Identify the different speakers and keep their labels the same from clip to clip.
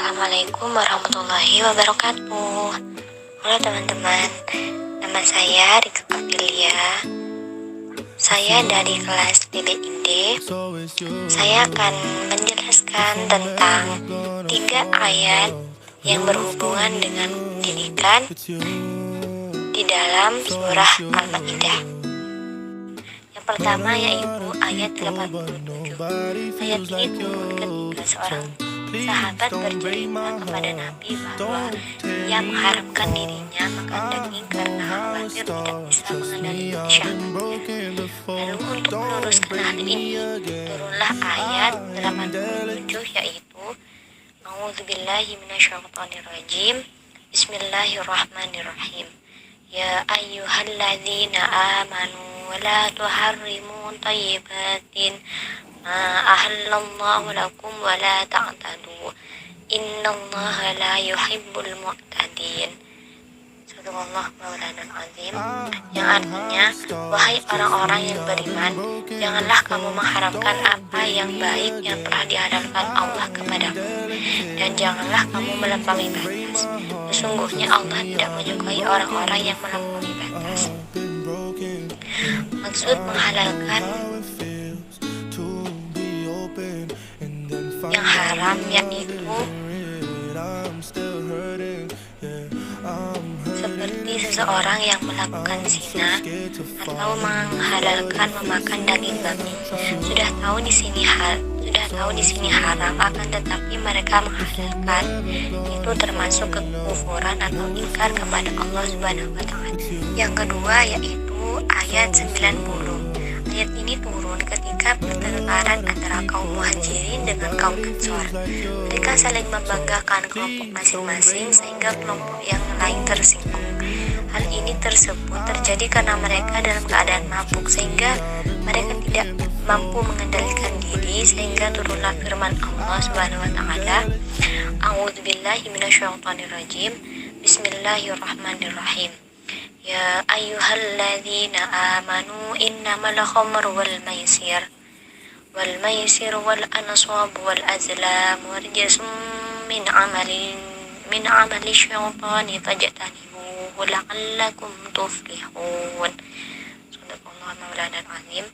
Speaker 1: Assalamualaikum warahmatullahi wabarakatuh. Halo teman-teman, nama saya Rika Kapilia. Saya dari kelas PBID. Saya akan menjelaskan tentang 3 ayat yang berhubungan dengan pendidikan di dalam surah Al-Maidah. Yang pertama yaitu ayat 87. Ayat ini turun ketika seorang sahabat bercerita kepada Nabi bahwa ia mengharamkan dirinya makan daging karena khawatir tidak bisa mengendalikan syahwatnya. Lalu untuk meluruskan hal ini, turunlah ayat 87 yaitu A'udzubillahi minasyaitonirrajim. Bismillahirrahmanirrahim. Ya ayyuhalladzina amanu wa la tuharrimu thayyibatin ahallallahu lakum wa la ta'tadu innallaha la yuhibbul mu'tadin. Sadaqallahu maulanal azim. Yang artinya, wahai orang-orang yang beriman, janganlah kamu mengharamkan apa yang baik yang telah dihalalkan Allah kepadamu, dan janganlah kamu melampaui batas. Sesungguhnya Allah tidak menyukai orang-orang yang melampaui batas. Maksud menghalalkan yang haram yaitu seperti seseorang yang melakukan zina atau menghalalkan memakan daging babi. Sudah tahu di sini haram, akan tetapi mereka menghalalkan. Itu termasuk kekufuran atau ingkar kepada Allah Subhanahu wa taala. Yang kedua yaitu ayat 90. Ayat ini turun ketika pertengkaran antara kaum Muhajirin dengan kaum Ansor. Mereka saling membanggakan kelompok masing-masing sehingga kelompok yang lain tersinggung. Hal ini terjadi karena mereka dalam keadaan mabuk sehingga mereka tidak mampu mengendalikan diri, sehingga turunlah firman Allah Subhanahu wa taala, A'udzubillahi minasyaitonirrajim. Bismillahirrahmanirrahim. Ya ayyuhalladzina amanu innamal khamru wal maisir wal ansab wal azlam rijsun min amali syaitani fajtanibuhu la'allakum tuflihun. Sadaqallahu maulanal azim.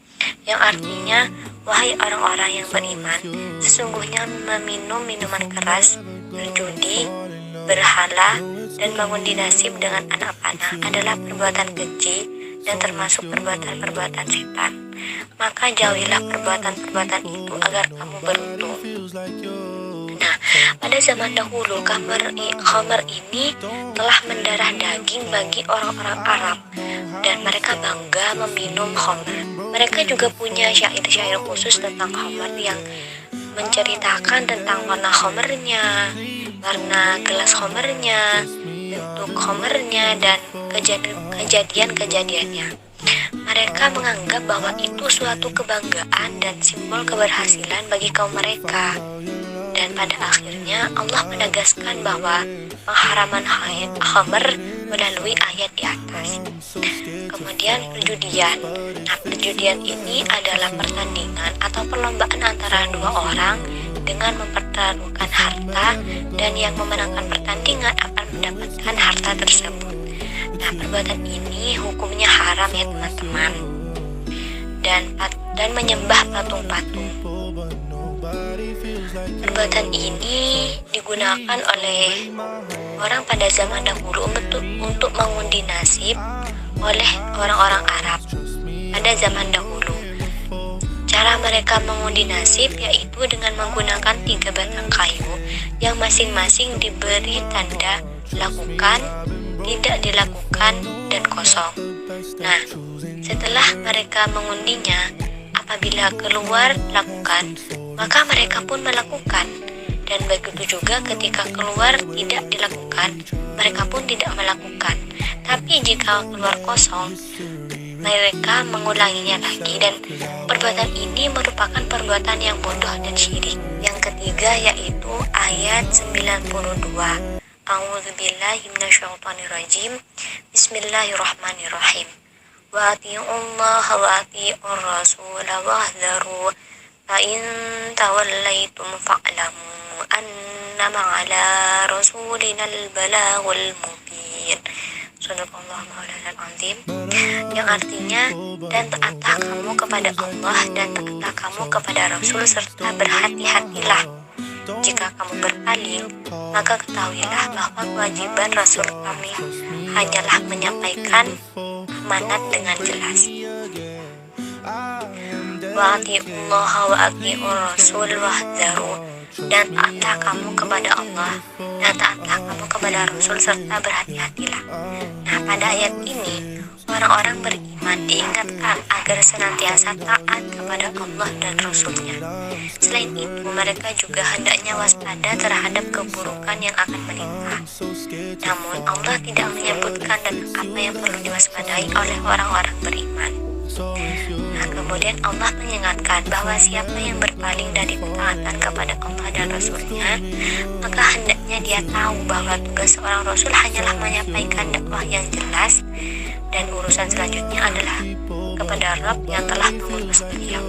Speaker 1: Yang artinya, wahai orang-orang yang beriman, sesungguhnya meminum minuman keras, berjudi, berhala, dan mengundi nasib dengan anak panah adalah perbuatan keji dan termasuk perbuatan setan. Maka jauhilah perbuatan itu agar kamu beruntung. Nah, pada zaman dahulu khamr ini telah mendarah daging bagi orang-orang Arab, dan mereka bangga meminum khamr. Mereka juga punya syair-syair khusus tentang khamr yang menceritakan tentang warna khamrnya, warna gelas khamrnya, bentuk khamrnya, dan kejadian-kejadiannya. Mereka menganggap bahwa itu suatu kebanggaan dan simbol keberhasilan bagi kaum mereka. Dan pada akhirnya Allah menegaskan bahwa pengharaman khamr melalui ayat di atas. Kemudian perjudian. Nah, perjudian ini adalah pertandingan atau perlombaan antara 2 orang dengan mempertaruhkan harta, dan yang memenangkan pertandingan akan mendapatkan harta tersebut. Nah, perbuatan ini hukumnya haram ya teman-teman. Dan menyembah patung-patung. Perbuatan ini digunakan oleh orang pada zaman dahulu untuk mengundi nasib oleh orang-orang Arab pada zaman dahulu. Cara mereka mengundi nasib yaitu dengan menggunakan 3 batang kayu yang masing-masing diberi tanda lakukan, tidak dilakukan, dan kosong. Nah, setelah mereka mengundinya, apabila keluar lakukan, maka mereka pun melakukan, dan begitu juga ketika keluar tidak dilakukan, mereka pun tidak melakukan. Tapi jika keluar kosong, mereka mengulanginya lagi, dan perbuatan ini merupakan perbuatan yang bodoh dan syirik. Yang ketiga yaitu ayat 92. A'udzubillahi minasyaitonirrajim. Bismillahirrahmanirrahim. Wa ati'ullaha wa ati'ur rasula wahdharu fa in tawallaitum fa'lamu innama ala rasulinal balagul mubin. Sadaqallahu maulana azim. Yang artinya, dan taatlah kamu kepada Allah dan taatlah kamu kepada Rasul serta berhati-hatilah. Jika kamu berpaling, maka ketahuilah bahwa kewajiban Rasul kami hanyalah menyampaikan amanat dengan jelas. Wa atiullaha wa atiur rasul wahdharu, dan taatlah kamu kepada Allah dan taatlah kamu kepada Rasul serta berhati-hatilah. Nah, pada ayat ini orang-orang beriman diingatkan agar senantiasa taat kepada Allah dan Rasul-Nya. Selain itu, mereka juga hendaknya waspada terhadap keburukan yang akan menimpa. Namun Allah tidak menyebutkan dan apa yang perlu diwaspadai oleh orang-orang beriman. Nah, kemudian Allah mengingatkan bahwa siapa yang berpaling dari ketaatan kepada Allah dan Rasul-Nya, maka hendaknya dia tahu bahwa tugas seorang Rasul hanyalah menyampaikan dakwah yang jelas, dan urusan selanjutnya adalah kepada Rabb yang telah mengutus beliau.